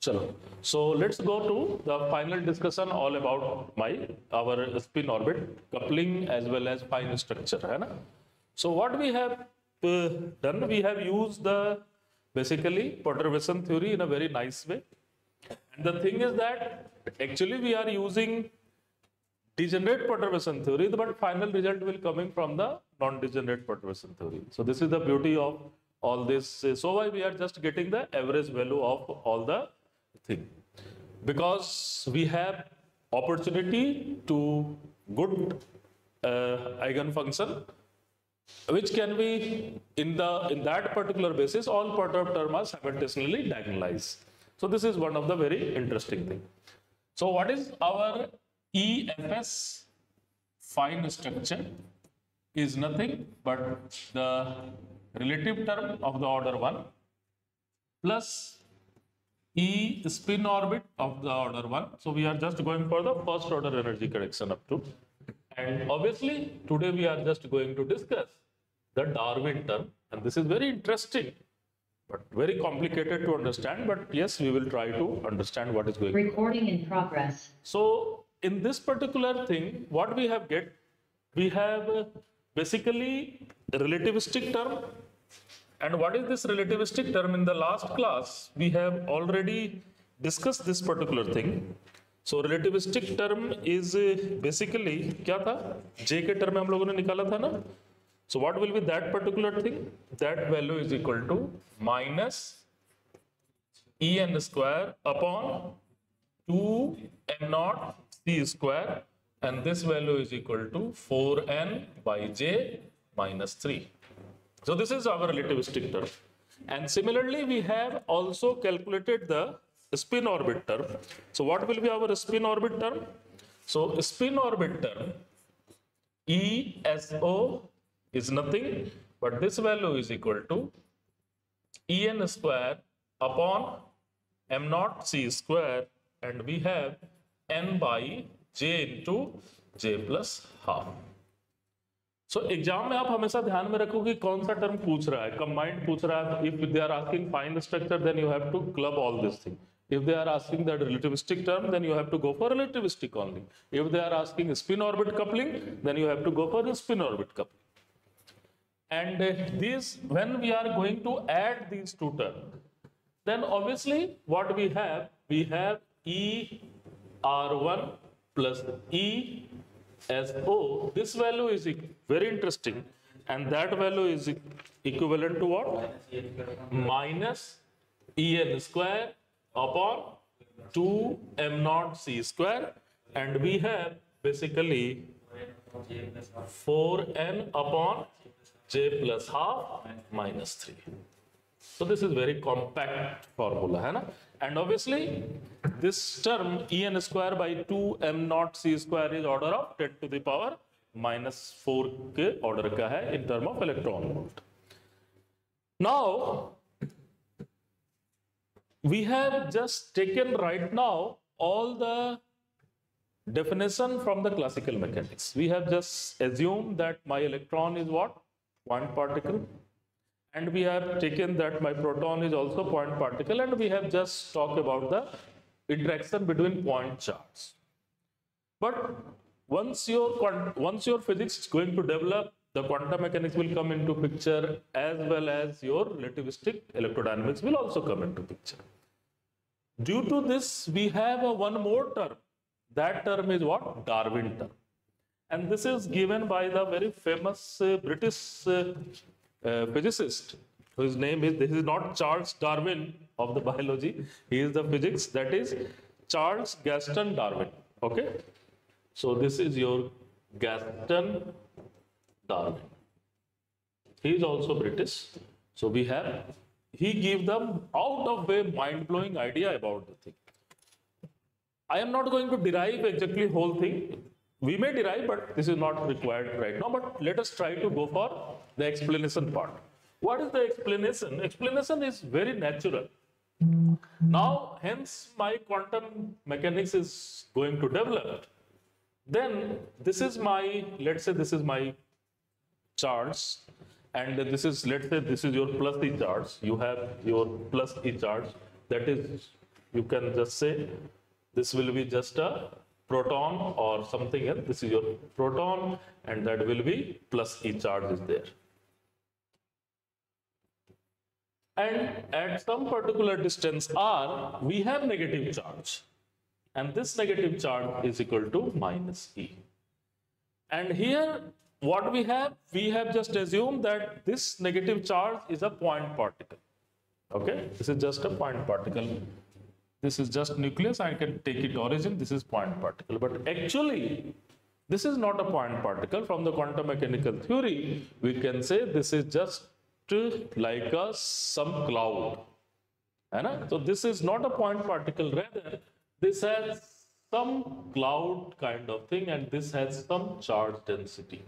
चलो, so let's go to the final discussion all about our spin orbit coupling as well as fine structure, है ना? So what we have done, we have used the basically perturbation theory in a very nice way, and the thing is that actually we are using degenerate perturbation theory, but final result will coming from the non-degenerate perturbation theory. So this is the beauty of all this. So why we are just getting the average value of all the thing, because we have opportunity to good eigenfunction which can be in that particular basis all perturbed terms are simultaneously diagonalized. So this is one of the very interesting thing. So what is our EFS fine structure? Is nothing but the relative term of the order 1 plus E spin orbit of the order 1. So we are just going for the first order energy correction up to, and obviously today we are just going to discuss the Darwin term, and this is very interesting but very complicated to understand, but yes, we will try to understand what is going on. Recording in progress. So in this particular thing, what we have we have basically a relativistic term. And what is this relativistic term? In the last class, we have already discussed this particular thing. So relativistic term is basically क्या था? J के term में हम लोगों ने निकाला था ना? So what will be that particular thing? That value is equal to minus En square upon 2m0 c square, and this value is equal to 4n by j minus 3. So this is our relativistic term. And similarly, we have also calculated the spin orbit term. So what will be our spin orbit term? So spin orbit term, ESO, is nothing but this value is equal to En square upon m0 c square, and we have n by j into j plus half. So exam में आप हमेशा ध्यान में रखो कि कौन सा term पूछ रहा है, कंबाइंड पूछ रहा है. If they are asking fine structure, then you have to club all this thing. If they are asking that relativistic term, then you have to go for relativistic only. If they are asking spin orbit coupling, then you have to go for spin orbit coupling. And these, when we are going to add these two terms, then obviously what we have E R1 plus E SO. This value is very interesting, and that value is equivalent to what? Minus En square upon 2m0 c square, and we have basically 4n upon j plus half minus 3. So this is very compact formula, है ना? And obviously this term En square by 2m0 c square is order of 10 to the power minus 4 के order का है in term of electron volt. Now we have just taken right now all the definition from the classical mechanics. We have just assumed that my electron is what? Point particle. And we have taken that my proton is also point particle, and we have just talked about the interaction between point charges. But once your physics is going to develop, the quantum mechanics will come into picture, as well as your relativistic electrodynamics will also come into picture. Due to this, we have one more term. That term is what? Darwin term. And this is given by the very famous British physicist, whose name is, this is not Charles Darwin of the biology, he is the physics, that is Charles Gaston Darwin. Okay, so this is your Gaston Darwin. He is also British. So we have, he gave them out of way mind-blowing idea about the thing. I am not going to derive exactly whole thing. We may derive, but this is not required right now. But let us try to go for the explanation part. What is the explanation? Explanation is very natural. Now, hence my quantum mechanics is going to develop. Then this is my, let's say this is my charge, and this is, let's say this is your plus E charge. You have your plus E charge, that is You can just say this will be just a proton or something else. This is your proton, and that will be plus E charge is there. And at some particular distance r, we have negative charge. And this negative charge is equal to minus E. And here, what we have just assumed that this negative charge is a point particle. Okay, this is just a point particle. This is just nucleus. I can take it origin. This is point particle. But actually, this is not a point particle. From the quantum mechanical theory, we can say this is just like some cloud. So this is not a point particle. Rather, this has some cloud kind of thing, and this has some charge density.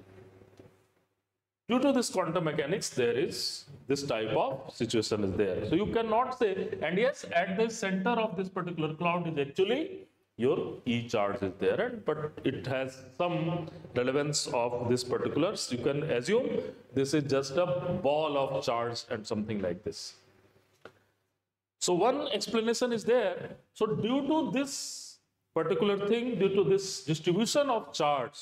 Due to this quantum mechanics, there is this type of situation is there. So you cannot say, and yes, at the center of this particular cloud is actually your E charge is there, but it has some relevance of this particular. You can assume this is just a ball of charge and something like this. So one explanation is there. So due to this particular thing, due to this distribution of charge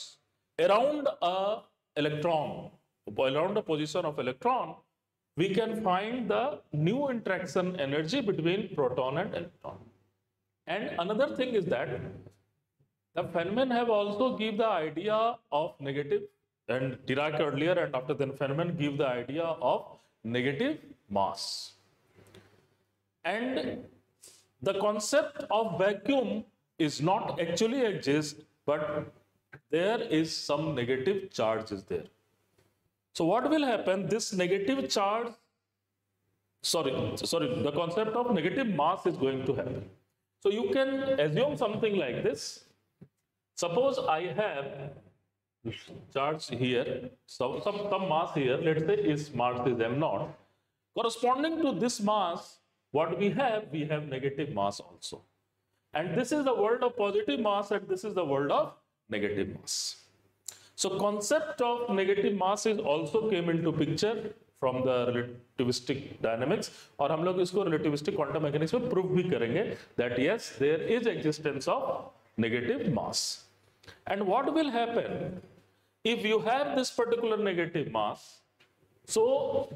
around a electron, around the position of electron, we can find the new interaction energy between proton and electron. And another thing is that the Feynman have also give the idea of negative, and Dirac earlier, and after then Feynman give the idea of negative mass. And the concept of vacuum is not actually exist, but there is some negative charge is there. So what will happen? This negative charge, the concept of negative mass is going to happen. So you can assume something like this. Suppose I have charge here, so some mass here, let's say is mass is m0. Corresponding to this mass, what we have negative mass also. And this is the world of positive mass, and this is the world of negative mass. So concept of negative mass is also came into picture from the relativistic dynamics, और हम लोग इसको relativistic quantum mechanics में prove भी करेंगे that yes, there is existence of negative mass. And what will happen if you have this particular negative mass? So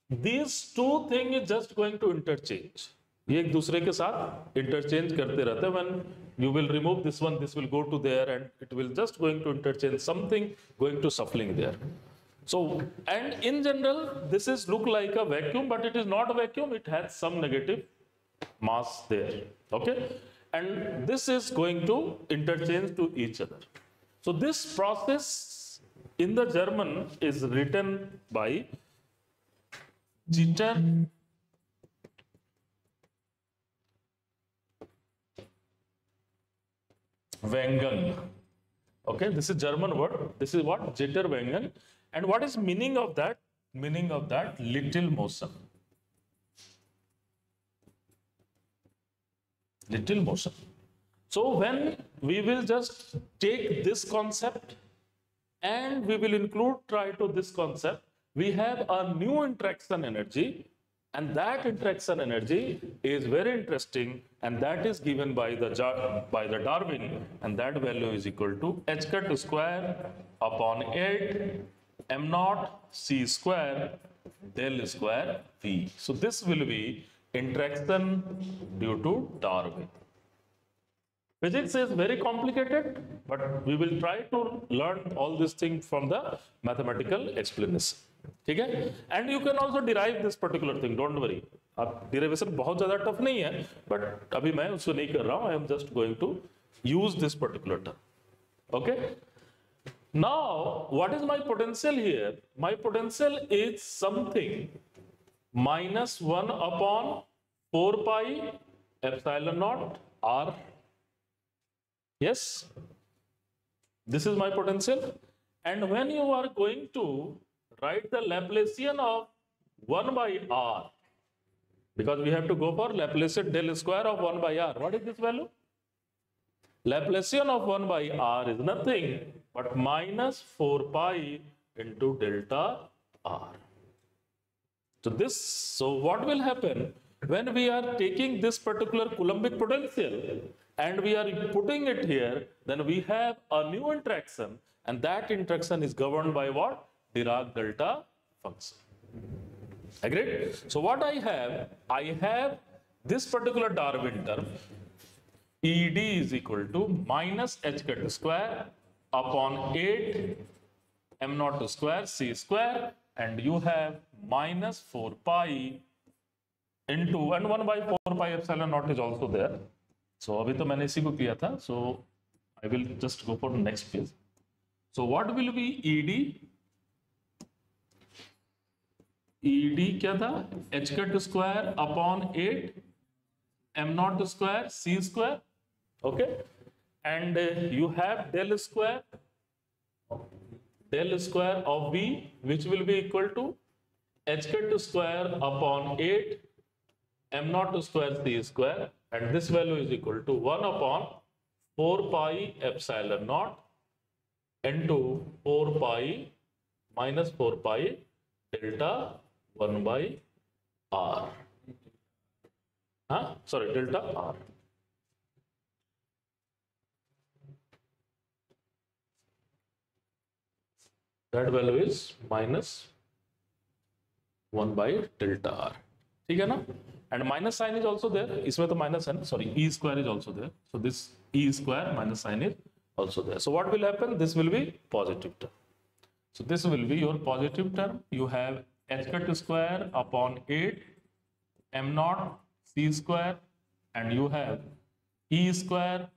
these two things is just going to interchange. ये एक दूसरे के साथ interchange करते रहते हैं. When you will remove this one, this will go to there, and it will just going to interchange, something going to shuffling there. So, and in general, this is look like a vacuum, but it is not a vacuum. It has some negative mass there. Okay, and this is going to interchange to each other. So this process in the German is written by Jitter Wengen. Okay, this is German word. This is what? Jitter Wengen. And what is meaning of that? Meaning of that little motion. Little motion. So when we will just take this concept and we will include try to this concept, we have a new interaction energy, and that interaction energy is very interesting, and that is given by the Darwin, and that value is equal to h cut square upon 8 m0 c square del square v. So this will be interaction due to Darwin. Physics is very complicated, but we will try to learn all these things from the mathematical explanation. Okay? And you can also derive this particular thing, don't worry. Derivation बहुत ज़्यादा tough नहीं है, but अभी मैं उसको नहीं कर रहा हूँ. I am just going to use this particular term. Okay? Now, what is my potential here? My potential is something minus 1 upon 4 pi epsilon naught r. Yes? This is my potential. And when you are going to write the Laplacian of 1 by r, because we have to go for Laplacian del square of 1 by r. What is this value? Laplacian of 1 by r is nothing but minus 4 pi into delta r. So what will happen? when we are taking this particular Coulombic potential and we are putting it here, then we have a new interaction, and that interaction is governed by what? Dirac delta function. Agreed? So what I have this particular Darwin term, ED is equal to minus h cut square upon 8 m naught square c square, and you have minus 4 pi into, and 1 by 4 pi epsilon naught is also there. So अभी तो मैंने इसी को किया था, so I will just go for the next page. So what will be ED? ED क्या था? h cut square upon 8 m naught square c square, okay, and you have del square of v, which will be equal to h cut square upon 8 m naught square c square, and this value is equal to 1 upon 4 pi epsilon naught into 4 pi minus 4 pi delta 1 by r. Delta r. That value is minus 1 by delta r. ठीक है ना? And minus sign is also there. इसमें तो minus है ना? Sorry, e square is also there. So this e square minus sign is also there. So what will happen? This will be positive term. So this will be your positive term. You have h cut square upon 8 m naught c square, and you have e square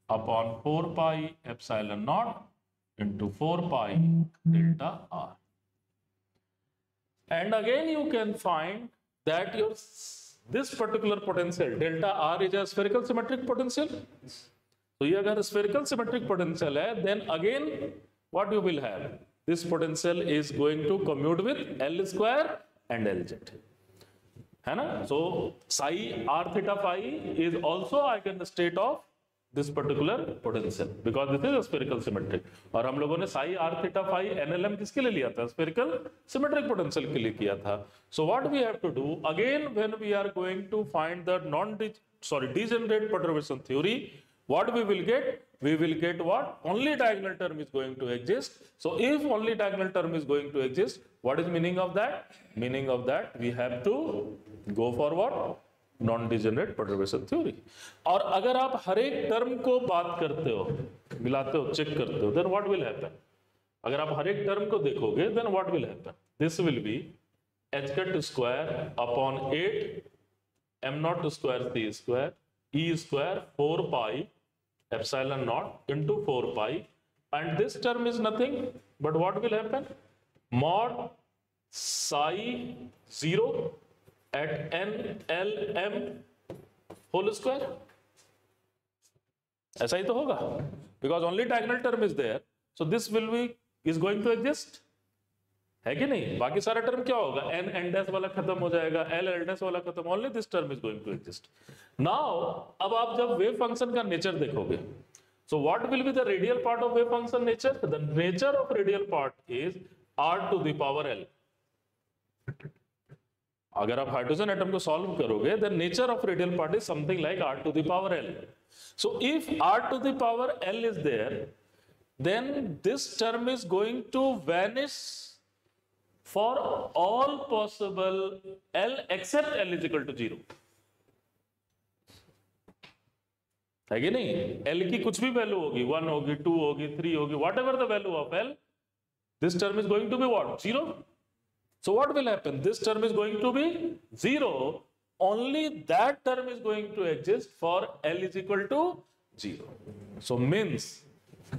upon 4 pi epsilon naught into 4 pi delta r. And again you can find that this particular potential delta r is a spherical symmetric potential. So ये अगर spherical symmetric potential है, then again what you will have? This potential is going to commute with L square and Lz. है ना? So psi r theta phi is also eigenstate of this particular potential, because this is a spherical symmetric. और हम लोगों ने psi r theta phi NLM किसके लिए लिया था? Spherical symmetric potential के लिए किया था. So what we have to do again when we are going to find the degenerate perturbation theory, what we will get? We will get what? Only diagonal term is going to exist. So if only diagonal term is going to exist, what is meaning of that? Meaning of that we have to go for what? Non degenerate perturbation theory. और अगर आप हर एक term को बात करते हो, मिलाते हो, चेक करते हो, देन व्हाट विल हैपन? अगर आप हर एक टर्म को देखोगे, then what will happen? This will be h cut square upon 8 m naught square c square e square 4 pi epsilon naught into 4 pi, and this term is nothing but what will happen? Mod psi 0 at n l m whole square. ऐसा ही तो होगा, because only diagonal term is there, so this will be is going to exist, है कि नहीं? बाकी सारा term क्या होगा? n n dash वाला खत्म हो जाएगा, l l dash वाला खत्म, only this term is going to exist. Now अब आप जब वेव फंक्शन का नेचर देखोगे, so what will be the radial part of wave function nature? The nature of radial part is r to the power l. अगर आप hydrogen atom को solve करोगे, then nature of radial part is something like r to the power l. So if r to the power l is there, then this term is going to vanish for all possible l except l is equal to 0. है कि नहीं? l की कुछ भी value होगी, 1 होगी, 2 होगी, 3 होगी, whatever the value of l, this term is going to be what? 0. So what will happen? This term is going to be 0. Only that term is going to exist for l is equal to 0. So means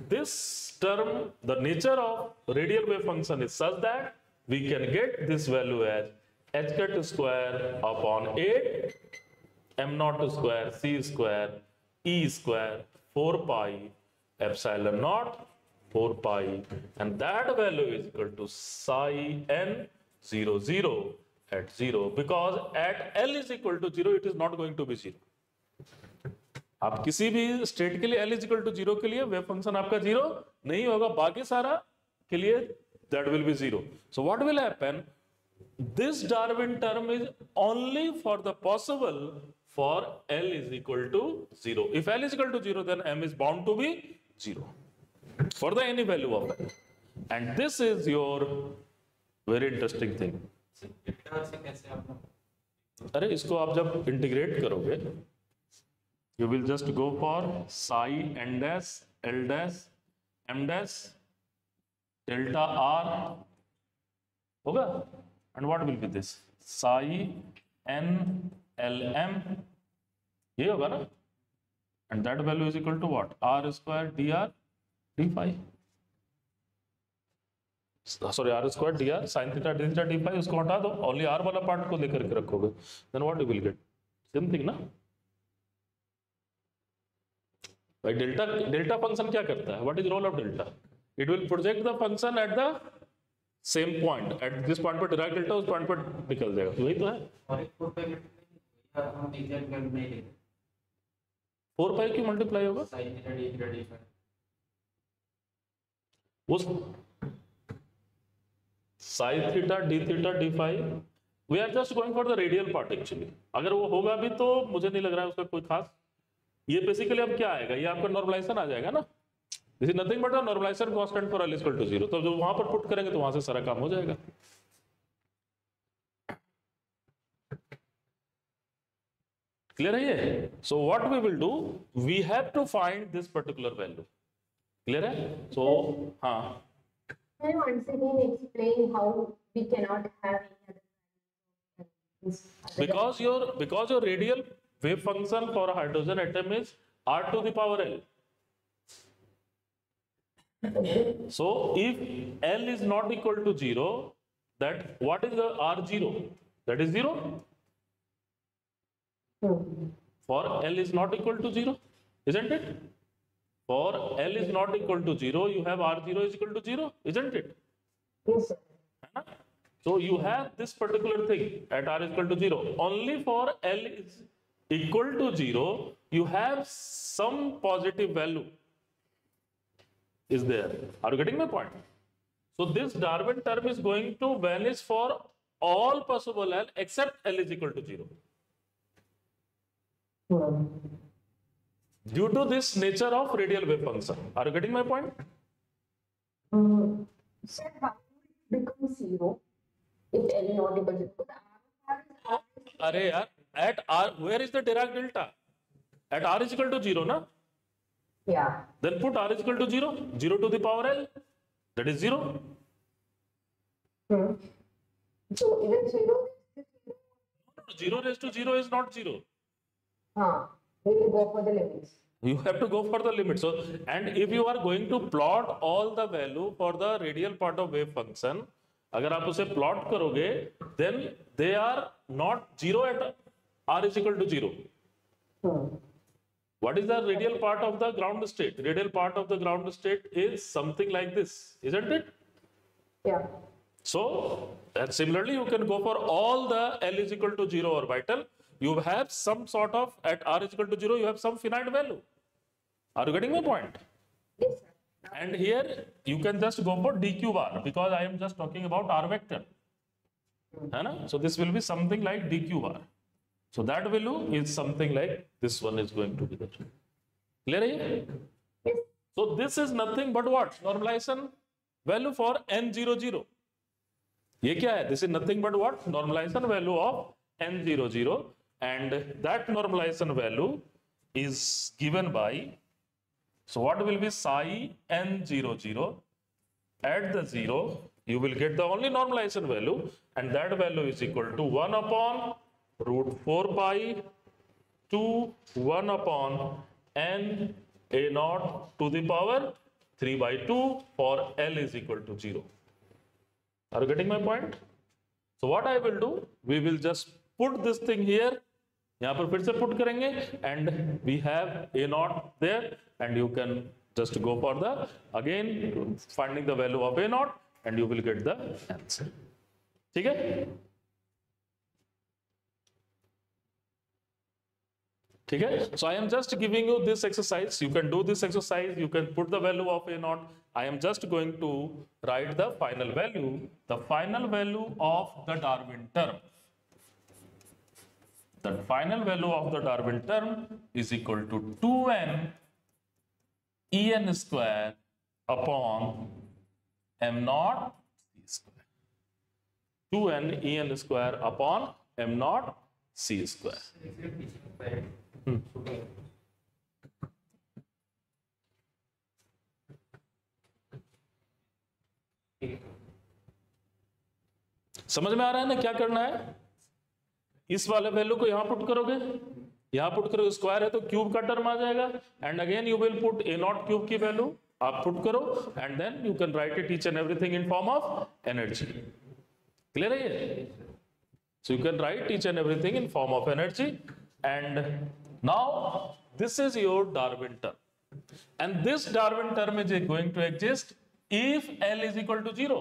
this term, the nature of radial wave function is such that we can get this value as h cut square upon 8 m naught square c square e square 4 pi epsilon naught 4 pi, and that value is equal to psi n 0 0 at 0, because at l is equal to 0 it is not going to be 0. आप किसी भी state के लिए l is equal to 0 के लिए wave function आपका 0 नहीं होगा, बाकी सारा के लिए that will be 0. So what will happen? this Darwin term is only for the possible for L is equal to 0. If L is equal to 0, then M is bound to be 0 for the any value of L. And this is your very interesting thing. अरे इसको आप जब integrate करोगे, you will just go for psi n dash L dash M dash delta R होगा, and what will be this psi n L M, ये होगा ना, and that value is equal to what, R square dr d phi, sorry R square dr sin theta d theta d phi, उसको हटा दो, only R वाला part को लेकर के रखोगे, then what you will get, same thing ना भाई. डेल्टा फंक्शन क्या करता है, what is role of delta, it will project the function at the same point, at this point पर डिराक डेल्टा उस पॉइंट पर निकल जाएगा, वही तो है. 4 पाई क्यों मल्टीप्लाई होगा, उस sine theta d theta d phi, we are just going for the radial part actually. अगर वो होगा भी तो मुझे नहीं लग रहा है उसका कोई खास, ये बेसिकली अब क्या आएगा, ये आपका नॉर्मलाइजेशन आ जाएगा ना, this is nothing but the normalisation constant for L equal to 0. तो जब वहां पर पुट करेंगे तो वहां से सारा काम हो जाएगा. क्लियर है ये. So what we will do, we have to find this particular value. Clear है. सो हाँ, Can you once again explain how we cannot have any other because your radial wave function for a hydrogen atom is R to the power L. So if L is not equal to 0, that what is the R0? That is 0. For L is not equal to 0, isn't it? For L is not equal to 0, you have R0 is equal to 0, isn't it? Yes, sir. So you have this particular thing at R is equal to 0. Only for L is equal to 0, you have some positive value is there. Are you getting my point? So this Darwin term is going to vanish for all possible L except L is equal to 0. Due to this nature of radial wave function. Are you getting my point? Sir, how will it become 0 if L not equal to 0? अरे यार, at R, where is the Dirac delta? At R is equal to 0, na? Yeah. Then put R is equal to 0, 0 to the power L, that is 0. So even 0 is 0 raised to 0 is not 0. we will go for the limits. You have to go for the limit. So, and if you are going to plot all the value for the radial part of wave function, अगर आप उसे plot करोगे, then they are not 0 at R is equal to 0. What is the radial part of the ground state? Radial part of the ground state is something like this, isn't it? Yeah. So, and similarly, you can go for all the L is equal to 0 orbital. You have some sort of, at R is equal to 0, you have some finite value. Are you getting my point? Yes, sir. And here you can just go for d cube R, because I am just talking about R vector. है ना? So this will be something like d cube R. So that value is something like this one is going to be there. Clear है? Yes. So this is nothing but what? Normalization value for N00. ये क्या है? This is nothing but what? Normalization value of N00. And that normalization value is given by, so what will be psi N00 at the 0, you will get the only normalization value, and that value is equal to 1 upon root 4 pi to 1 upon n a naught to the power 3 by 2 for L is equal to 0. Are you getting my point? So what I will do, we will just put this thing here, यहाँ पर फिर से put करेंगे, and we have a naught there, and you can just go for the again finding the value of a naught, and you will get the answer. ठीक है? ठीक है. So I am just giving you this exercise. You can do this exercise. You can put the value of a naught. I am just going to write the final value. The final value of the Darwin term. The final value of the Darwin term is equal to 2n en square upon m naught c square. 2n en square upon m naught c square. समझ में आ रहा है ना क्या करना है? इस वाले वैल्यू को यहां पुट करोगे, यहां पुट करोगे, स्क्वायर है तो क्यूब का टर्म आ जाएगा, and again you will put a naught cube की वैल्यू आप पुट करो, and then you can write it each and everything in form of energy. Clear है ये? So you can write each and everything in form of energy, and now this is your Darwin term, and this Darwin term is going to exist if L is equal to 0.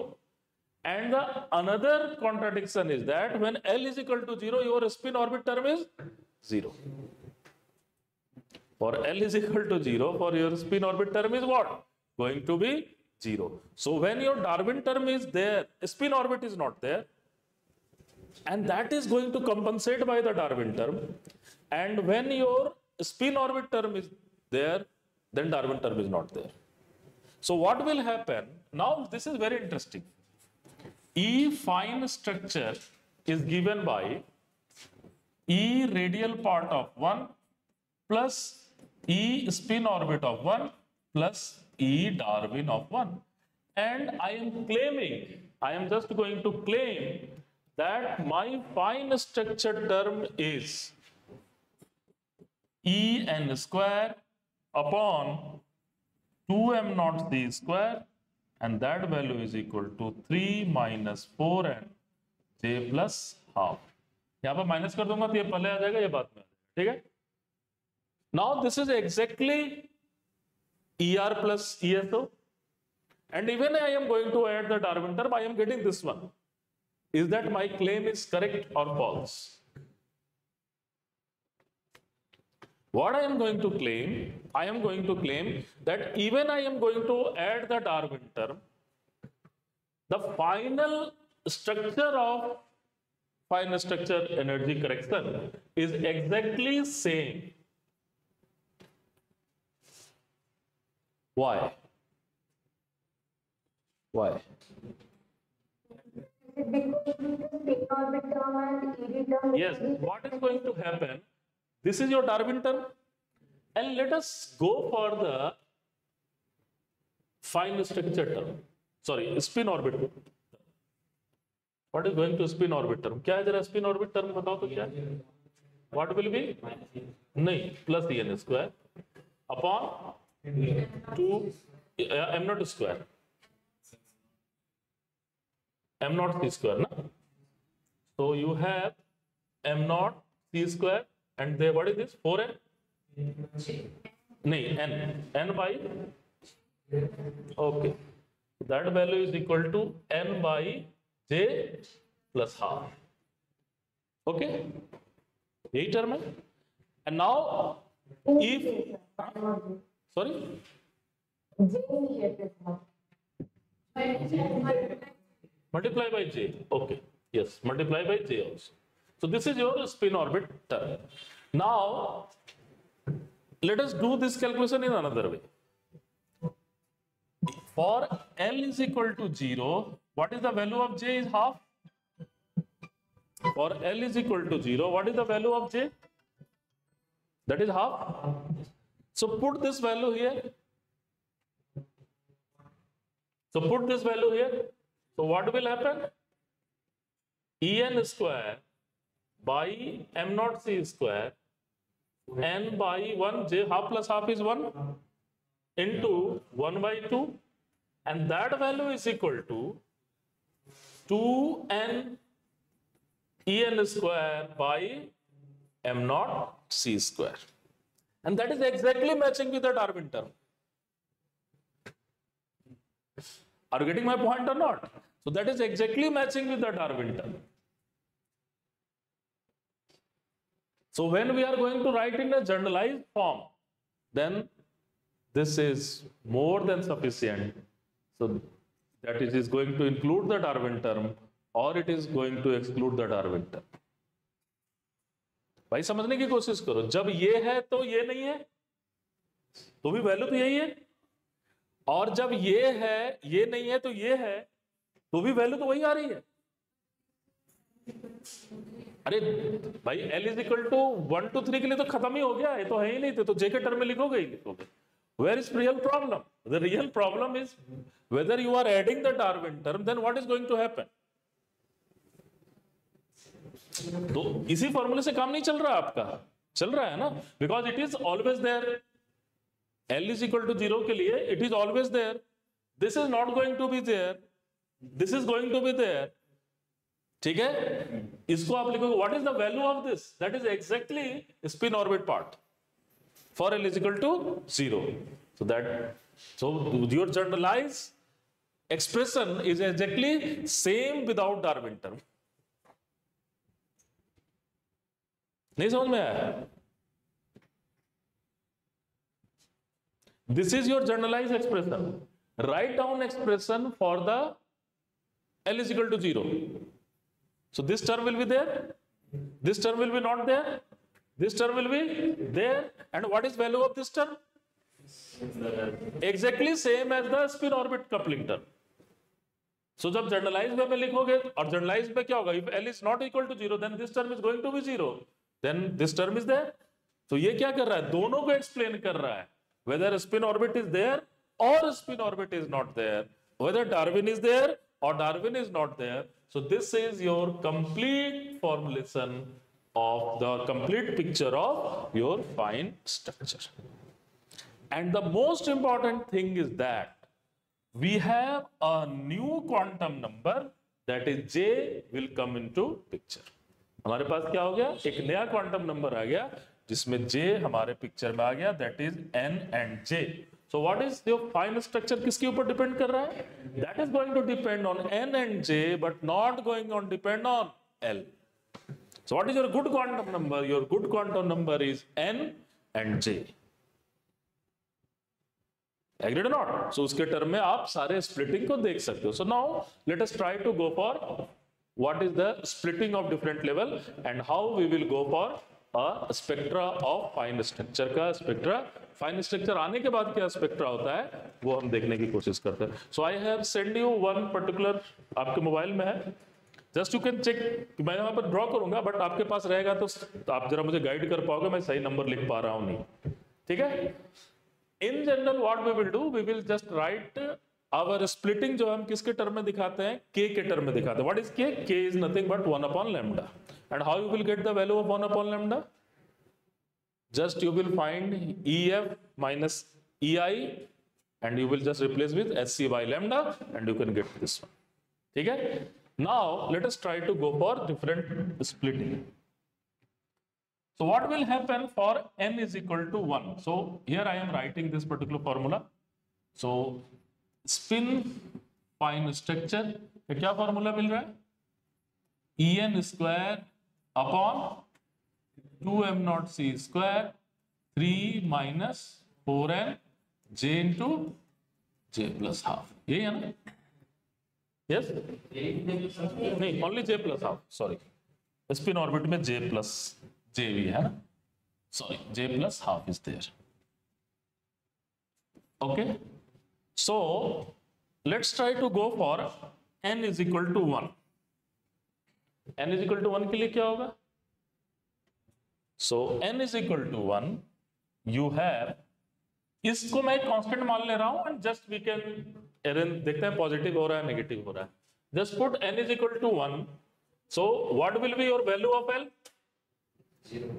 And the another contradiction is that when L is equal to 0, your spin orbit term is 0. For L is equal to 0, for your spin orbit term is what? Going to be 0. So when your Darwin term is there, spin orbit is not there, and that is going to compensate by the Darwin term. And when your spin orbit term is there, then Darwin term is not there. So what will happen? Now this is very interesting. E fine structure is given by E radial part of 1 plus E spin orbit of 1 plus E Darwin of 1. And I am just going to claim that my fine structure term is En square upon 2m naught c square, and that value is equal to 3 minus 4n j plus half. यहाँ पर minus कर दूंगा तो ये पहले आ जाएगा, ये बाद में आ जाएगा. ठीक है. Now this is exactly ER plus ESO, and even I am going to add the Darwin term, I am getting this one. Is that my claim is correct or false? What I am going to claim? I am going to claim that even I am going to add the Darwin term, the final structure of final structure energy correction is exactly same. Why? Why? Yes, what is going to happen? This is your Darwin term, and let us go for the fine structure term. Sorry, spin orbit term. What is going to spin orbit term? क्या है जरा spin orbit term बताओ तो क्या? What will be? नहीं, plus En square upon 2 m naught square. M naught c square, na? So you have m naught c square, and there what is this? 4n? No, n by. Okay, that value is equal to n by j plus half. Okay, यही term है. And now if sorry. Multiply by j. Okay. Yes, multiply by j also. So this is your spin orbit term. Now let us do this calculation in another way. For L is equal to 0, what is the value of j is half? For L is equal to 0, what is the value of j? That is half. So put this value here. So put this value here. So what will happen? En square by m naught c square n by 1 j, half plus half is 1, into 1 by 2, and that value is equal to 2n En square by m naught c square, and that is exactly matching with the Darwin term. Are you getting my point or not? So that is exactly matching with the Darwin term. So when we are going to write in a generalized form, then this is more than sufficient. So that it is going to include the Darwin term or it is going to exclude the Darwin term. भाई समझने की कोशिश करो, जब ये है तो ये नहीं है, तो भी वैल्यू तो यही है, और जब ये है ये नहीं है तो ये है, तो भी वैल्यू तो वही आ रही है. अरे भाई L is equal to 1 to 3 के लिए तो खत्म ही हो गया, ये तो है ही नहीं, तो जे के टर्म में लिखोगे ही लिखोगे. Where is real problem? The real problem is whether you are adding the Darwin term, then what is going to happen? तो इसी फॉर्मूले से काम नहीं चल रहा आपका, चल रहा है ना, because it is always there. L is equal to 0 के लिए it is always there. This is not going to be there. This is going to be there. ठीक है, इसको आप लिखोगे what is the value of this? That is exactly spin orbit part for L is equal to 0. So your generalized expression is exactly same without Darwin term. नहीं समझ में आया? This is your generalized expression. Write down expression for the L is equal to 0. So this term will be there, this term will be not there, this term will be there, and what is value of this term? Exactly same as the spin orbit coupling term. So जब generalized वे में लिखोगे, और generalized में क्या होगा? If L is not equal to 0, then this term is going to be 0. Then this term is there. तो ये क्या कर रहा है? दोनों को explain कर रहा है. Whether spin orbit is there or spin orbit is not there, whether Darwin is there or Darwin is not there. So this is your complete formulation of the complete picture of your fine structure. And the most important thing is that we have a new quantum number, that is J will come into picture. हमारे पास क्या हो गया? एक नया quantum number आ गया जिसमें J हमारे picture में आ गया, that is N and J. So what is your fine structure किसके ऊपर डिपेंड कर रहा है? That is going to depend on N and J, but not going on depend on L. So what is your good quantum number? Your good quantum number is N and J. Agreed or not? So उसके term में आप सारे splitting को देख सकते हो. So now let us try to go for what is the splitting of different level and how we will go for a spectra of fine structure का spectra. Fine structure आने के बाद क्या spectra होता है वो हम देखने की कोशिश करते हैं. So I have sent you one particular, आपके मोबाइल में है, जस्ट यू कैन चेक. मैं यहाँ पर ड्रॉ करूंगा बट आपके पास रहेगा तो आप जरा मुझे गाइड कर पाओगे मैं सही नंबर लिख पा रहा हूँ नहीं. ठीक है. In general what we will do, we will just write our splitting जो हम किसके टर्म में दिखाते हैं? के टर्म में दिखाते हैं. व्हाट इज के? के is nothing but 1 upon lambda. And how you will get the value of 1 upon lambda? Just you will find EF minus EI and you will just replace with SC by lambda and you can get this one. ठीक है. Now let us try to go for different splitting. So what will happen for n is equal to 1? So here I am writing this particular formula. So spin fine structure का क्या formula मिल रहा है? En square upon 2m naught c square 3 minus 4n j into j plus half. यही है ना? Yes? नहीं, only j plus half. Sorry. Spin orbit में j plus j भी है ना? Sorry, j plus half is there. Okay. So let's try to go for n is equal to 1. n is equal to 1 के लिए क्या होगा? So n is equal to 1, you have, इसको मैं constant मान ले रहा हूं and just we can arrange, देखते हैं पॉजिटिव हो रहा है नेगेटिव हो रहा है. Just put n is equal to 1. So what will be your value of L? 0.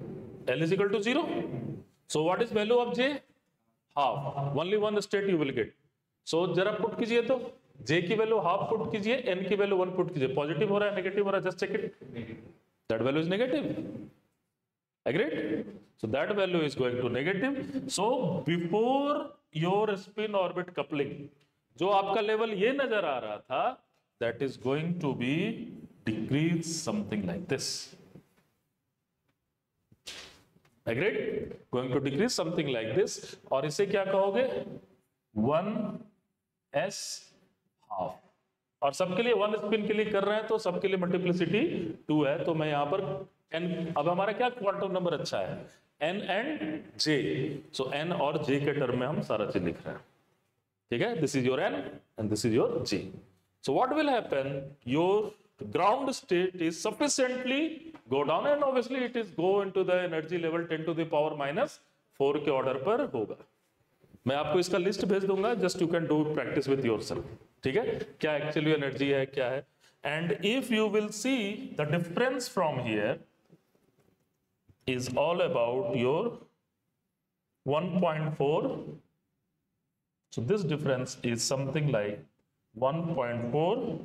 L is equal to 0. So what is value of J? Half. Only one state you will get. So जरा put कीजिए तो J की value half put कीजिए, N की value 1 put कीजिए. Positive हो रहा है नेगेटिव हो रहा है, just check it. That value is negative. Agreed? So that value is going to negative. So before your spin orbit coupling, जो आपका लेवल ये नजर आ रहा था, that is going to be decrease something like this. Agreed, going to decrease something like this, और इसे क्या कहोगे 1s हाफ, और सबके लिए 1 स्पिन के लिए कर रहे हैं तो सबके लिए मल्टीप्लिसिटी 2 है, तो मैं यहां पर n, अब हमारा क्या क्वांटम नंबर अच्छा है n and j, so n और j के टर्म में हम सारा चीज लिख रहे हैं, ठीक है, this is your n and this is your j. So what will happen, your ground state is sufficiently go down and obviously it is go into the energy level 10 to the power minus 4 के order पर होगा. मैं आपको इसका list भेज दूंगा, just you can do practice with yourself, ठीक है, क्या एक्चुअली एनर्जी है क्या है. And if you will see the difference from here is all about your 1.4. So this difference is something like 1.4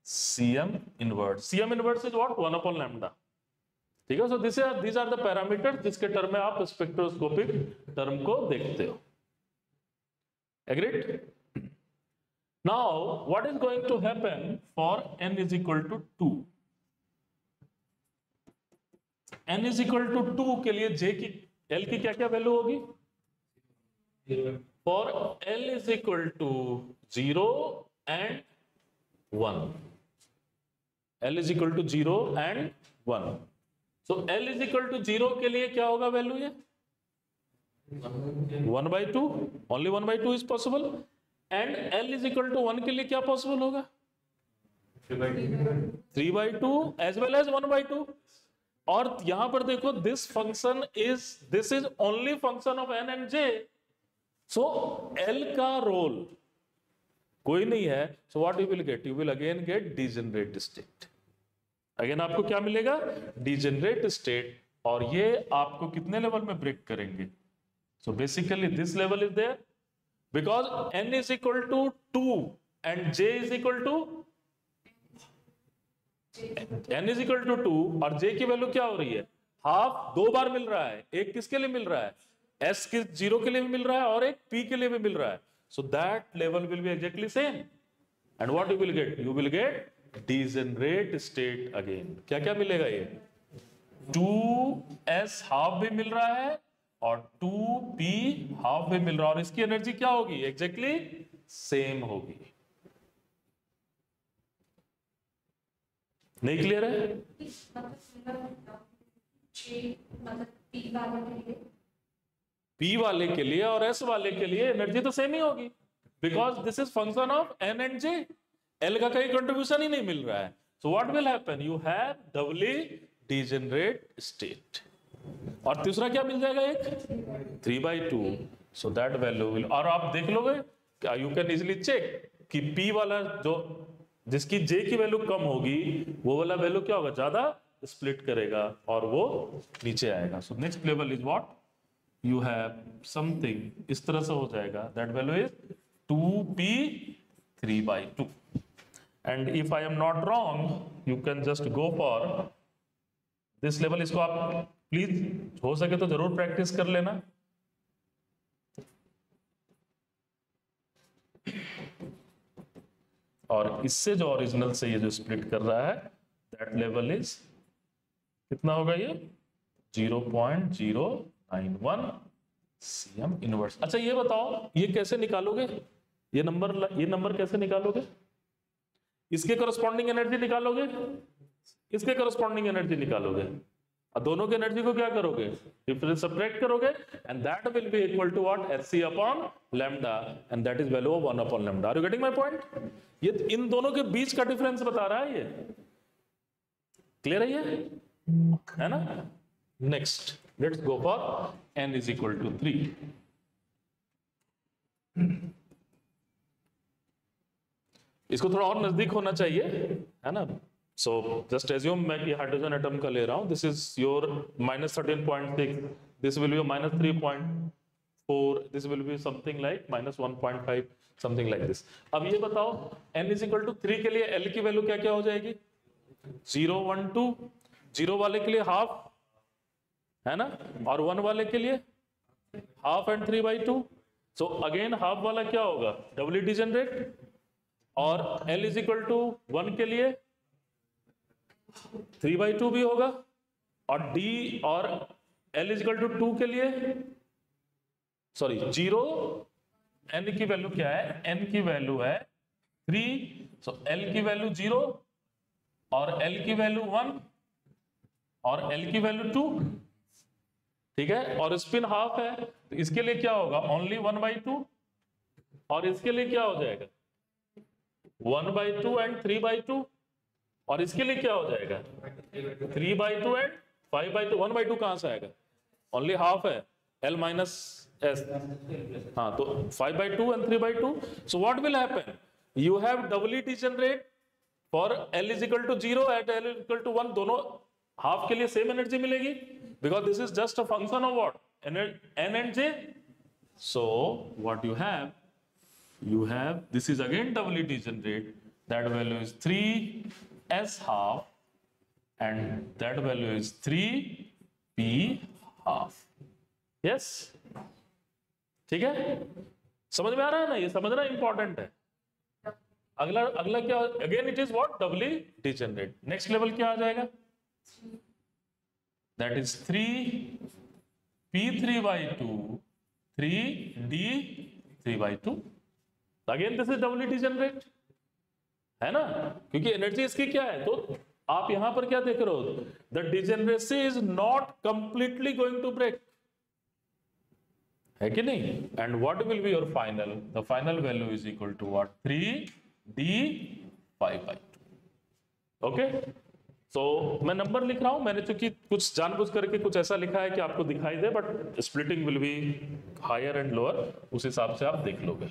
cm inverse. Cm inverse is what? 1 upon lambda. ठीक है, so these are the parameters जिसके term में आप spectroscopic term को देखते हो. Agreed? Now what is going to happen for n is equal to 2? n is equal to 2 के लिए j की l की क्या क्या वैल्यू होगी? For l is equal to 0 and 1. l is equal to 0 and 1. So l is equal to 0 के लिए क्या होगा वैल्यू ये? 1/2. Only 1/2 is possible. And l is equal to 1 के लिए क्या possible होगा? 3/2 as well as 1/2. और यहां पर देखो this is only function of n and j. So l का रोल कोई नहीं है, so what you will get, you will again get degenerate state. Again आपको क्या मिलेगा? Degenerate state. और ये आपको कितने लेवल में ब्रेक करेंगे? So basically this level is there because n is equal to 2 and j is equal to n is equal to 2 और j की वैल्यू क्या हो रही है? हाफ. 2 बार मिल रहा है, एक किसके लिए मिल रहा है? s के 0 के लिए भी मिल रहा है और एक p के लिए भी मिल रहा है. So that level will be exactly same. And what you will get? You will gate degenerate state again. क्या क्या मिलेगा? ये 2s हाफ भी मिल रहा है और 2p हाफ भी मिल रहा है, और इसकी एनर्जी क्या होगी? एग्जैक्टली सेम होगी. नहीं क्लियर है? P वाले के लिए और S वाले के लिए एनर्जी तो सेम ही होगी, because this is function of n and j. L का कोई कंट्रीब्यूशन ही नहीं मिल रहा है. So what will happen? You have doubly degenerate state. और तीसरा क्या मिल जाएगा? एक 3/2. सो दैट वैल्यू विल, और आप देख लोगे, यू कैन इजिली चेक कि P वाला जो जिसकी j की वैल्यू कम होगी वो वाला वैल्यू क्या होगा? ज्यादा स्प्लिट करेगा और वो नीचे आएगा. So next level is what? You have something इस तरह से हो जाएगा. That value is 2p 3/2. And if I am not wrong you can just go for this level. इसको आप प्लीज हो सके तो जरूर प्रैक्टिस कर लेना. और इससे जो ओरिजिनल से ये जो स्प्लिट कर रहा है दैट लेवल इज कितना होगा? ये 0.091 cm इनवर्स. अच्छा ये बताओ, ये कैसे निकालोगे? ये नंबर कैसे निकालोगे? इसके करस्पॉन्डिंग एनर्जी निकालोगे, इसके करस्पॉन्डिंग एनर्जी निकालोगे, और दोनों की एनर्जी को क्या करोगे? डिफरेंस सब्ट्रैक्ट करोगे, and that will be equal to what? hc upon lambda, and that is value of 1 upon lambda. Are you getting my point? ये इन दोनों के बीच का डिफरेंस बता रहा है. ये क्लियर है? ये है ना? Next let's go for n is equal to 3. इसको थोड़ा और नजदीक होना चाहिए, है ना? सो जस्ट एज्यूम मैं कि हाइड्रोजन एटम का ले रहा हूं. This is your -13.6, this will B -3.4, this will be something like -1.5, something like this. अब ये बताओ n इज इक्वल टू 3 के लिए l की वैल्यू क्या क्या हो जाएगी? 0 1 2. 0 वाले के लिए हाफ, है ना, और 1 वाले के लिए half and 3/2. So again half वाला क्या होगा? डबली डिजेनरेट. और l इज इक्वल टू 1 के लिए 3/2 भी होगा, और d और L इज इक्वल टू 2 के लिए, सॉरी 0, n की वैल्यू क्या है, n की वैल्यू है 3, सो L की वैल्यू 0 और L की वैल्यू 1 और L की वैल्यू 2, ठीक है, और स्पिन हाफ है, तो इसके लिए क्या होगा, ओनली 1/2, और इसके लिए क्या हो जाएगा 1/2 एंड 3/2, और इसके लिए क्या हो जाएगा 3/2 एंड 5/2, 1/2 कहां से आएगा, ओनली हाफ है, L माइनस S, हाँ, तो 5/2 and 3/2, so what will happen, you have doubly degenerate for L is equal to 0 at L is equal to 1, दोनों हाफ के लिए सेम एनर्जी मिलेगी, because this is just a function of what, N and J, so what you have this is again doubly degenerate, that value is 3s half and that value is 3p half, yes, ठीक है, समझ में आ रहा है ना, ये समझना important है। अगला अगला क्या, again it is what, doubly degenerate, next level क्या आ जाएगा, that is 3p3/2 3d3/2, again this is doubly degenerate, है ना, क्योंकि एनर्जी इसकी क्या है, तो आप यहां पर क्या देख रहे हो, the degeneracy is not completely going to break, है कि नहीं, and what will be your final, the final value is equal to what, 3d5/2, okay. तो मैं नंबर लिख रहा हूं, मैंने चूंकि कुछ जानबूझ करके कुछ ऐसा लिखा है कि आपको दिखाई दे, but splitting will be higher and lower, उस हिसाब से आप देख लोगे।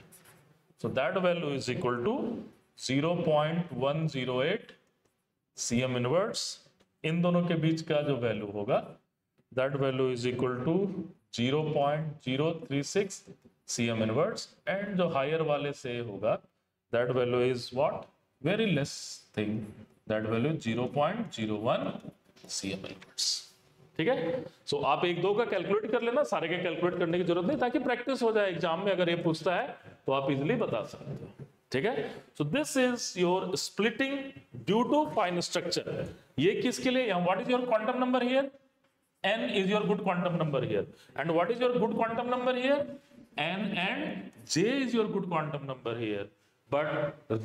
So that value is equal to 0.108 cm inverse, इन दोनों के बीच का जो वैल्यू होगा, that value is equal to 0.036 cm inverse, and जो हायर वाले से होगा, that value is what, very less thing, that value 0.01 cm inverse, ठीक है। सो आप 1 2 का कैलकुलेट कर लेना, सारे के कैलकुलेट करने की जरूरत नहीं, ताकि प्रैक्टिस हो जाए, एग्जाम में अगर ये पूछता है तो आप इजिली बता सकते हो, ठीक है। So this is your splitting due to fine structure, ये किसके लिए, what is your quantum number here, n is your good quantum number here, and what is your good quantum number here, n and j is your good quantum number here, but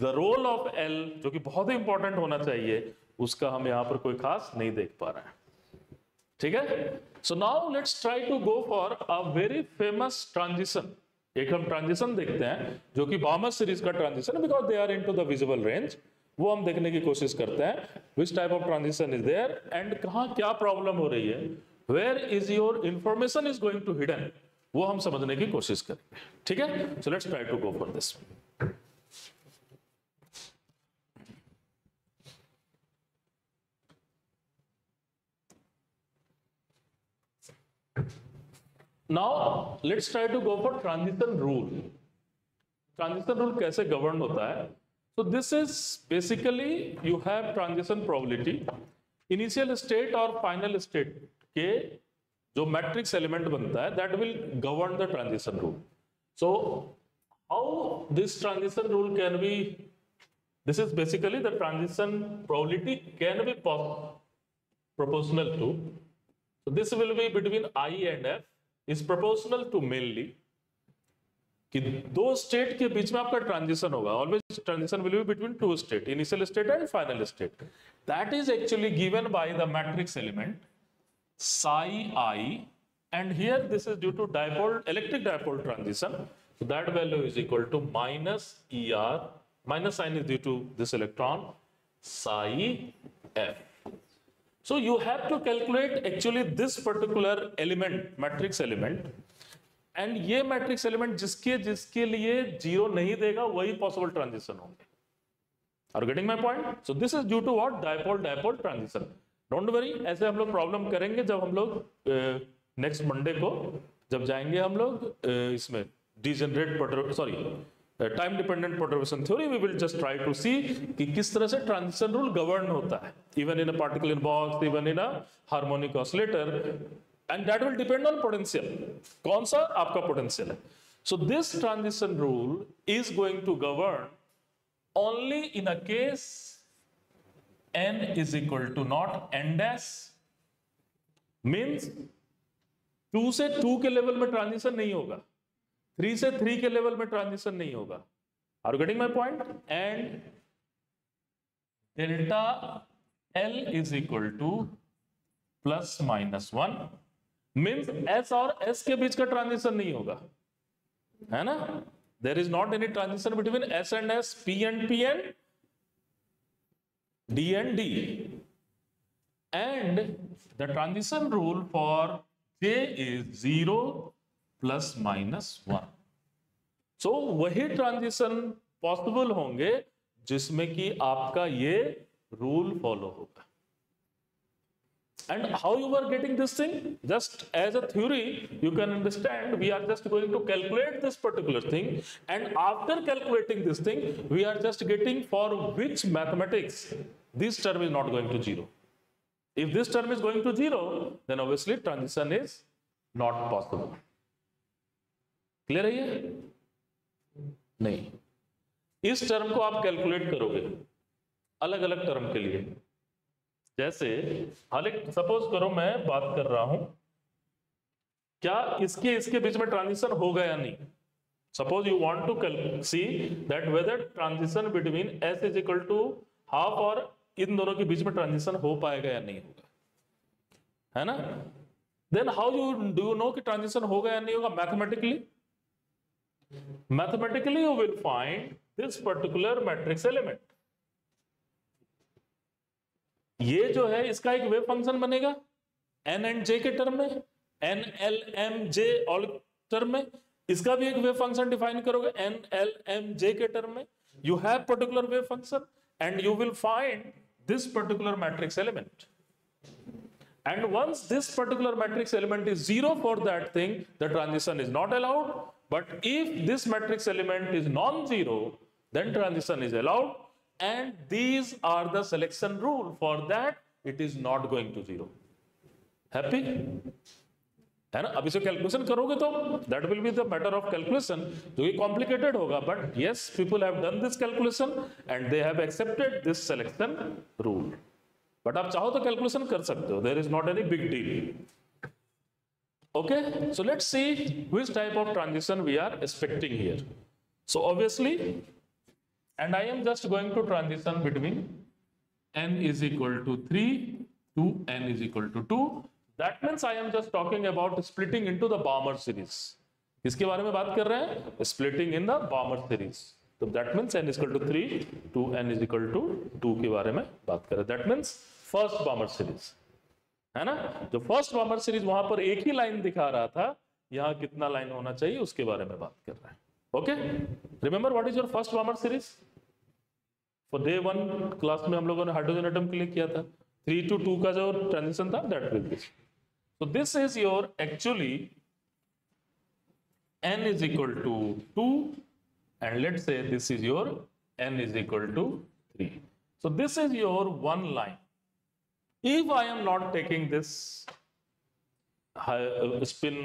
the role of L जो कि बहुत ही important होना चाहिए, उसका हम यहां पर कोई खास नहीं देख पा रहे हैं, ठीक है। So now let's try to go for a very famous transition, एक हम ट्रांजिशन देखते हैं जो कि बाउमर सीरीज का ट्रांजिशन है, because they are into the visible range, वो हम देखने की कोशिश करते हैं, which type of transition is there and कहां क्या प्रॉब्लम हो रही है, where is your information is going to hidden, वो हम समझने की कोशिश करेंगे, ठीक है। सो let's try to go for this. Now let's try to go for transition rule. Transition rule कैसे गवर्न होता है, so this is basically you have transition probability, initial state और final state के जो मैट्रिक्स एलिमेंट बनता है, that will govern the transition rule. So how this transition rule can be, this is basically the transition probability can be proportional to, so this will be between I and F, is proportional to mainly कि दो state के बीच में आपका transition होगा, always transition will be between two state, initial state and final state, that is actually given by the matrix element psi I, and here this is due to dipole, electric dipole transition, so that value is equal to minus ER, minus sign is due to this electron, psi F. So you have to calculate actually this particular element, matrix element, and ये matrix element जिसके जिसके लिए 0 नहीं देगा वही possible transition होंगे, are getting my point. So this is due to what, dipole dipole transition. Don't worry, ऐसे हम लोग प्रॉब्लम करेंगे जब हम लोग नेक्स्ट मंडे को जब जाएंगे हम लोग इसमें degenerate sorry time dependent perturbation theory, we will just try to see कि किस तरह से ट्रांजिशन रूल गवर्न होता है, even in a particle in box, even in a harmonic oscillator, and that will depend on potential, कौन सा आपका potential है। So this transition rule is going to govern only in a case n is equal to not n dash, means 2 से 2 के level में transition नहीं होगा, 3 से 3 के लेवल में ट्रांजिशन नहीं होगा। Are you getting my point? And delta L is equal to plus minus 1 means S और S के बीच का ट्रांजिशन नहीं होगा, है ना? There is not any transition between S and S, P and P and D and D. And the transition rule for J is 0 plus minus 1. So वही transition possible होंगे जिसमें कि आपका ये रूल फॉलो होगा। And how you are getting this thing? Just as a theory, you can understand we are just going to calculate this particular thing, and after calculating this thing, we are just getting for which mathematics this term is not going to 0. If this term is going to 0, then obviously transition is not possible. Clear है ये? नहीं, इस term को आप calculate करोगे अलग अलग term के लिए। जैसे हालांकि सपोज करो मैं बात कर रहा हूं, क्या इसके बीच में ट्रांजिशन होगा या नहीं। Suppose you want to see that whether transition between S is equal to half और इन दोनों के बीच में ट्रांजिशन हो पाएगा या नहीं होगा, है ना? Then how you do you know कि ट्रांजिशन होगा या नहीं होगा? Mathematically you will find this particular matrix element. ये जो है इसका एक वेव फंक्शन बनेगा N एंड J के टर्म में, N L M J all term में। इसका भी एक वेव फंक्शन डिफाइन करोगे N L M J के टर्म में। You have particular wave function and you will find this particular matrix element, and once this particular matrix element is 0 for that thing, the transition is not allowed. But if this matrix element is non-zero, then transition is allowed, and these are the selection rule for that it is not going to 0. Happy? है ना? अब इसे calculation करोगे तो that will be the matter of calculation, जो कि complicated होगा, but yes people have done this calculation and they have accepted this selection rule. But आप चाहो तो कैलकुलेशन कर सकते हो, there is not any big deal. Okay, so let's see which type of transition we are expecting here. So obviously and I am just going to transition between n is equal to 3 to n is equal to 2. That means I am just talking about splitting into the Balmer series. किसके बारे में बात कर रहे हैं? Splitting in the Balmer series. तो that means n is equal to 3 to n is equal to 2 के बारे में बात कर रहे हैं। That means first Balmer series, है ना? जो first Balmer series वहां पर एक ही लाइन दिखा रहा था, यहाँ कितना लाइन होना चाहिए उसके बारे में बात कर रहे हैं। Okay, remember what is your first Balmer series? For day 1 class में हम लोगों ने हाइड्रोजन एटम के लिए किया था, 3 to 2 का जो ट्रांजिशन था that will B. So this is your actually n is equal to 2 and let's say this is your n is equal to 3. So this is your one line. If I am not taking this spin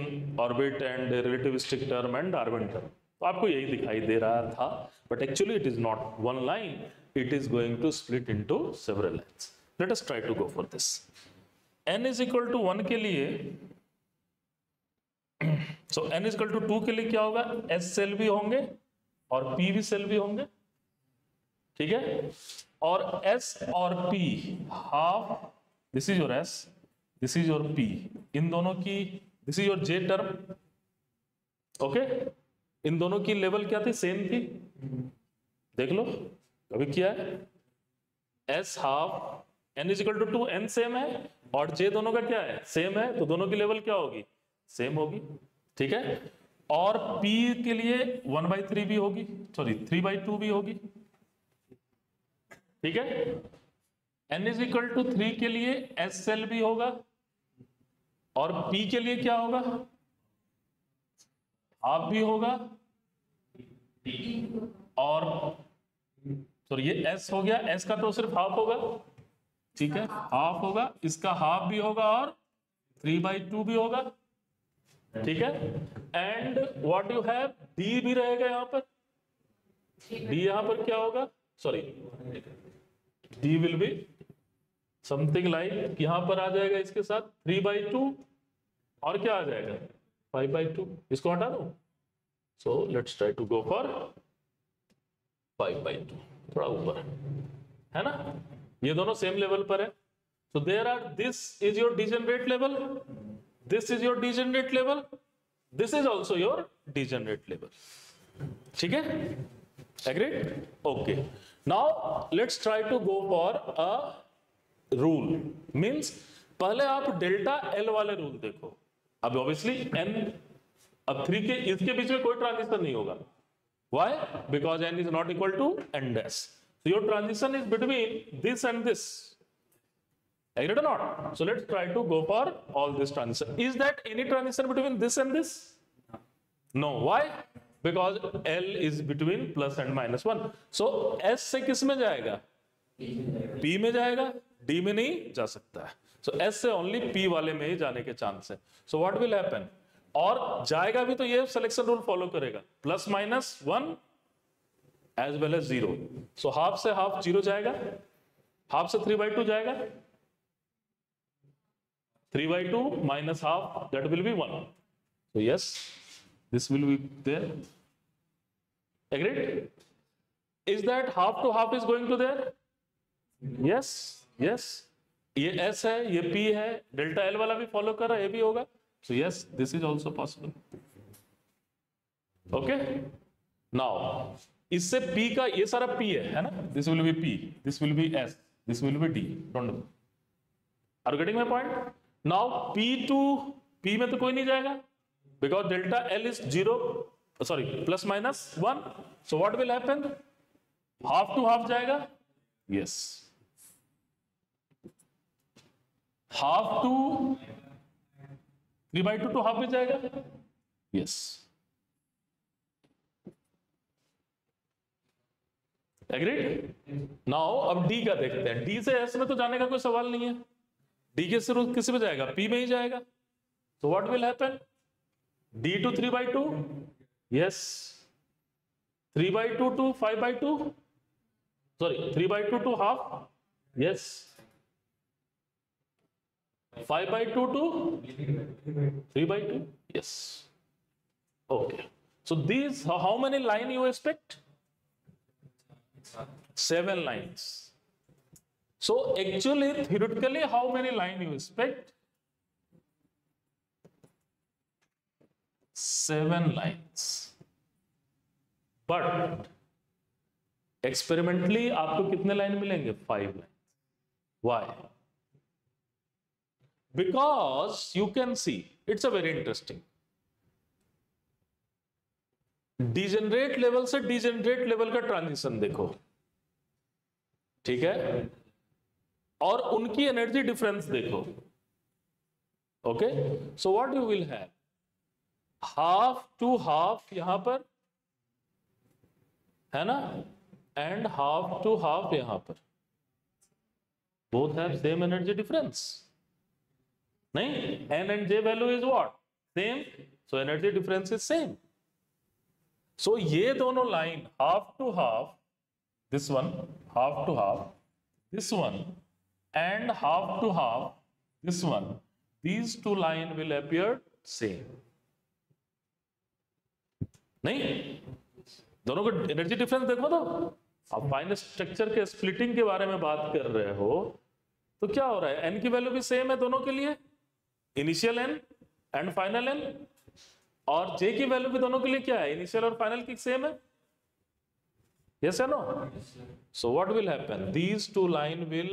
orbit and relativistic term and Darwin term, तो आपको यही दिखाई दे रहा था, but actually it is not one line, it is going to split into several lines. Let us try to go for this. n is equal to 1 के लिए, so n is equal to 2 के लिए क्या होगा? S cell भी होंगे और P भी सेल भी होंगे, ठीक है? और S और P half, this is your S, this is your P, इन दोनों की, this is your J term, okay? इन दोनों की लेवल क्या थी? सेम थी। देख लो अभी क्या है, S half n is equal to 2, n same है और J दोनों का क्या है? सेम है, तो दोनों की लेवल क्या होगी? सेम होगी, ठीक है? और P के लिए 1/3 भी होगी, सॉरी 3/2 भी होगी, ठीक है? n इज इक्वल टू 3 के लिए S सेल भी होगा और P के लिए क्या होगा? हाफ भी होगा, और सॉरी ये S हो गया, S का तो सिर्फ हाफ होगा, ठीक है? हाफ होगा, इसका हाफ भी होगा और 3/2 भी होगा, ठीक है? And what you have, D भी रहेगा यहाँ पर, D यहाँ पर क्या होगा? Sorry D will be something like, यहां पर आ जाएगा इसके साथ 3/2 और क्या आ जाएगा 5/2, इसको हटा दो। So let's try to go for 5/2, थोड़ा ऊपर है ना, ये दोनों सेम लेवल पर है। So there are, this is your degenerate level, this is your degenerate level, this is also your degenerate level. ठीक है, agreed? Okay. Now let's try to go for a rule. Means पहले आप delta L वाले rule देखो। अब obviously n, अब 3 के इसके बीच में कोई ट्रांजिशन नहीं होगा। Why? Because n is not equal to n dash. So your transition is between this and this. Agreed or not? So let's try to go for all this transition. Is that any transition between this and this? No. Why? Because L is between plus and minus 1. So S से किस में जाएगा? P में जाएगा, D में नहीं जा सकता है। So S से only P वाले में ही जाने के चांस है। So what will happen? और जाएगा भी तो ये सिलेक्शन रूल फॉलो करेगा, plus minus 1 as well as 0। So half से हाफ 0 जाएगा, हाफ से 3/2 जाएगा, 3/2 minus half, that will be 1. So yes, this will be there. Agreed? Is that half to half is going to there? Yes, yes. ये S है, ये P है, delta L वाला भी फॉलो कर रहा है, ये भी होगा। So yes, this is also possible. Okay? Now, इससे P का ये सारा P है ना? This will be P, this will be S, this will be D. Don't know. Are you getting my point? Now P to P में तो कोई नहीं जाएगा, because delta L is 0, sorry, plus minus 1. So what will happen? Half to half जाएगा, yes. Half to 3/2 to half भी जाएगा, yes. Agreed? Now अब D का देखते हैं। D से S में तो जाने का कोई सवाल नहीं है। D के शुरू किस में जाएगा? P में ही जाएगा। So what will happen? D to 3/2? Yes. 3/2 to 5/2? Sorry, 3/2 to half? Yes. 5/2 to 3/2? Yes. Okay. So these, how many lines you expect? 7 lines. So actually, theoretically, how many lines you expect? 7 lines. But experimentally आपको कितने line मिलेंगे? 5 lines. Why? Because you can see, it's a very interesting. Degenerate level से degenerate level का transition देखो, ठीक है, और उनकी एनर्जी डिफरेंस देखो। Okay, so what you will have, half to half यहां पर है ना, एंड हाफ टू हाफ यहां पर, both have same energy difference. नहीं, N and J value is what? Same, so energy difference is same. So ये दोनों line half to half, this one half to half, this one and half to half, this one, these two line will appear same. नहीं, दोनों का energy difference देखो तो। आप fine structure के splitting के बारे में बात कर रहे हो तो क्या हो रहा है, एन की वैल्यू भी सेम है दोनों के लिए, initial n and final n, और जे की वैल्यू भी दोनों के लिए क्या है, इनिशियल और फाइनल की सेम है। Yes or no? So what will happen? These two line will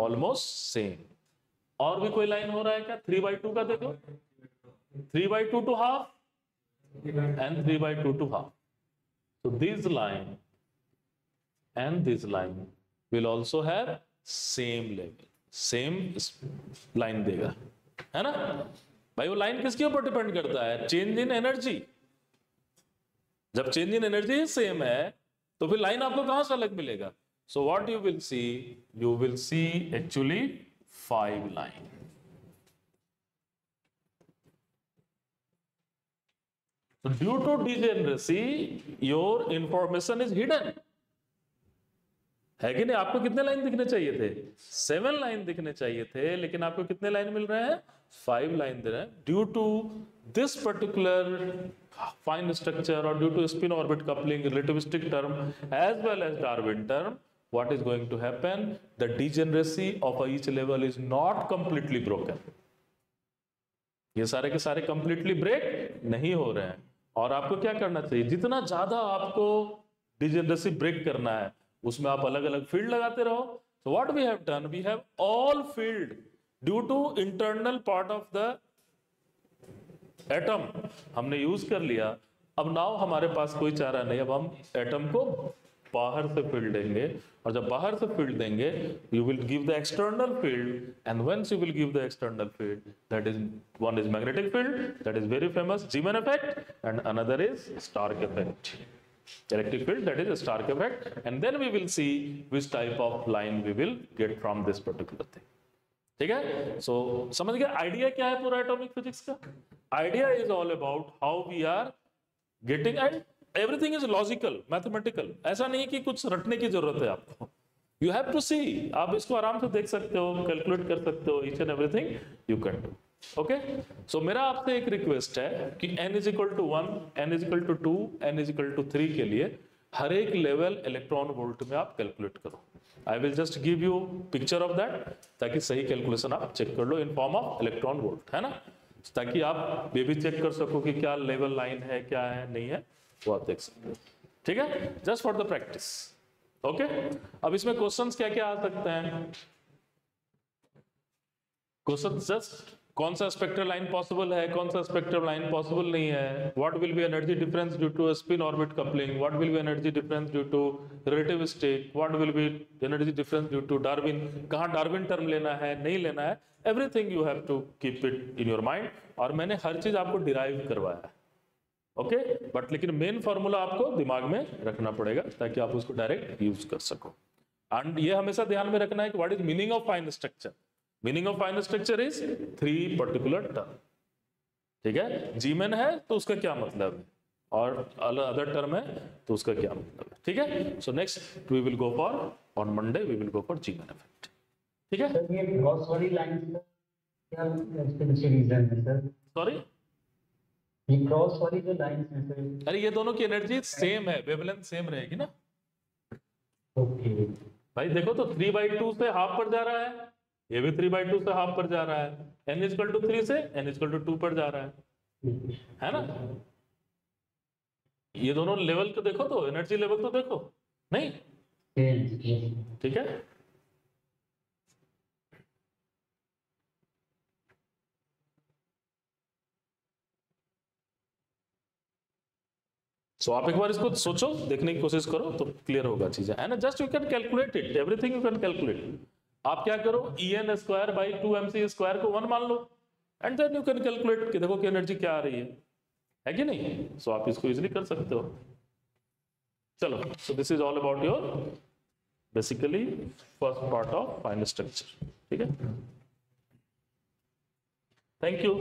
almost same. और भी कोई लाइन हो रहा है क्या? 3/2 का देखो, 3/2 to half and 3/2 to half. So this line and this line will also have same level, same line देगा, है ना भाई? वो लाइन किसके ऊपर डिपेंड करता है? Change in energy. जब चेंज इन एनर्जी सेम है तो फिर लाइन आपको कहां से अलग मिलेगा? So what you will see, you will see actually 5 line. Due to degeneracy your information is hidden, है कि नहीं? आपको कितने लाइन दिखने चाहिए थे? 7 लाइन दिखने चाहिए थे, लेकिन आपको कितने लाइन मिल रहे हैं? 5 लाइन दे रहे हैं, due to this particular fine structure और due to spin orbit coupling, relativistic term as well as Darwin term, what is going to happen? The degeneracy of each level is not completely broken. ये सारे के सारे completely break नहीं हो रहे हैं, और आपको क्या करना चाहिए, जितना ज्यादा आपको degeneracy break करना है उसमें आप अलग अलग फील्ड लगाते रहो. So what we have done, we have all field due to internal part of the atom हमने यूज कर लिया. अब नाउ हमारे पास कोई चारा नहीं, अब हम एटम को बाहर से फील्ड देंगे, और जब बाहर से फील्ड देंगे you will give the external field, and whence you will give the external field, that is one is magnetic field, that is very famous Zeeman effect, and another is Stark effect. Electric field, that is a Stark effect, and then we will see which type of line we will get from this particular thing. ठीक है? So समझ गए idea क्या है पूरा atomic physics का? Idea is all about how we are getting, and everything is logical, mathematical. ऐसा नहीं कि कुछ रटने की जरूरत है आपको. यू हैव टू सी, आप इसको आराम से देख सकते हो, कैलकुलेट कर सकते हो, each and everything you can do. Okay, so मेरा आपसे एक रिक्वेस्ट है कि n is equal to 1, n is equal to 2, n is equal to 3 के लिए हर एक लेवल इलेक्ट्रॉन वोल्ट में आप कैलकुलेट करो. I will just give you picture of that, ताकि सही कैलकुलेशन आप चेक कर लो in form of electron volt, है ना, ताकि आप ये भी चेक कर सको कि क्या लेवल लाइन है, क्या है, नहीं है, वो आप देख सकते हो. ठीक है, just for the practice. Okay, अब इसमें क्वेश्चंस क्या क्या आ सकते हैं? क्वेश्चन जस्ट कौन सा स्पेक्ट्रल लाइन पॉसिबल है, कौन सा स्पेक्ट्रल लाइन पॉसिबल नहीं है, what will be energy difference due to spin orbit coupling, what will be energy difference due to relativistic, what will be energy difference due to Darwin, कहां Darwin term लेना है, नहीं लेना है, everything you have to keep it in your mind. और मैंने हर चीज आपको डिराइव करवाया है. ओके, बट लेकिन मेन फॉर्मूला आपको दिमाग में रखना पड़ेगा ताकि आप उसको डायरेक्ट यूज कर सको. एंड ये हमेशा ध्यान में रखना है कि what is meaning of fine structure. Meaning of fine structure is 3 particular term. ठीक है, जीमेन है तो उसका क्या मतलब है, और अदर टर्म है तो उसका क्या मतलब है. ठीक है, so next we will go for, on Monday we will go for Zeeman effect. ठीक है, सर ये क्रॉस वाली लाइन क्या इसके पीछे रीजन है सर? सॉरी, ये क्रॉस वाली जो लाइन है सर, अरे ये दोनों की एनर्जी सेम है, वेवलेंथ सेम रहेगी ना. ओके भाई देखो तो 3/2 से हाफ पर जा रहा है, ये भी 3/2 से हाफ पर जा रहा है, n इक्वल टू 3 से n इक्वल टू 2 पर जा रहा है ना. ये दोनों लेवल को देखो तो, एनर्जी लेवल तो देखो, नहीं? ठीक है, सो आप एक बार इसको सोचो, देखने की कोशिश करो तो क्लियर होगा चीजें, है ना. Just you can calculate it, everything you can calculate. आप क्या करो, En square by 2mc square को 1 मान लो, and then you can calculate कि देखो कि एनर्जी क्या आ रही है कि नहीं. सो आप इसको इजीली कर सकते हो. चलो, सो this is all about your basically first part of fine structure. ठीक है, थैंक यू.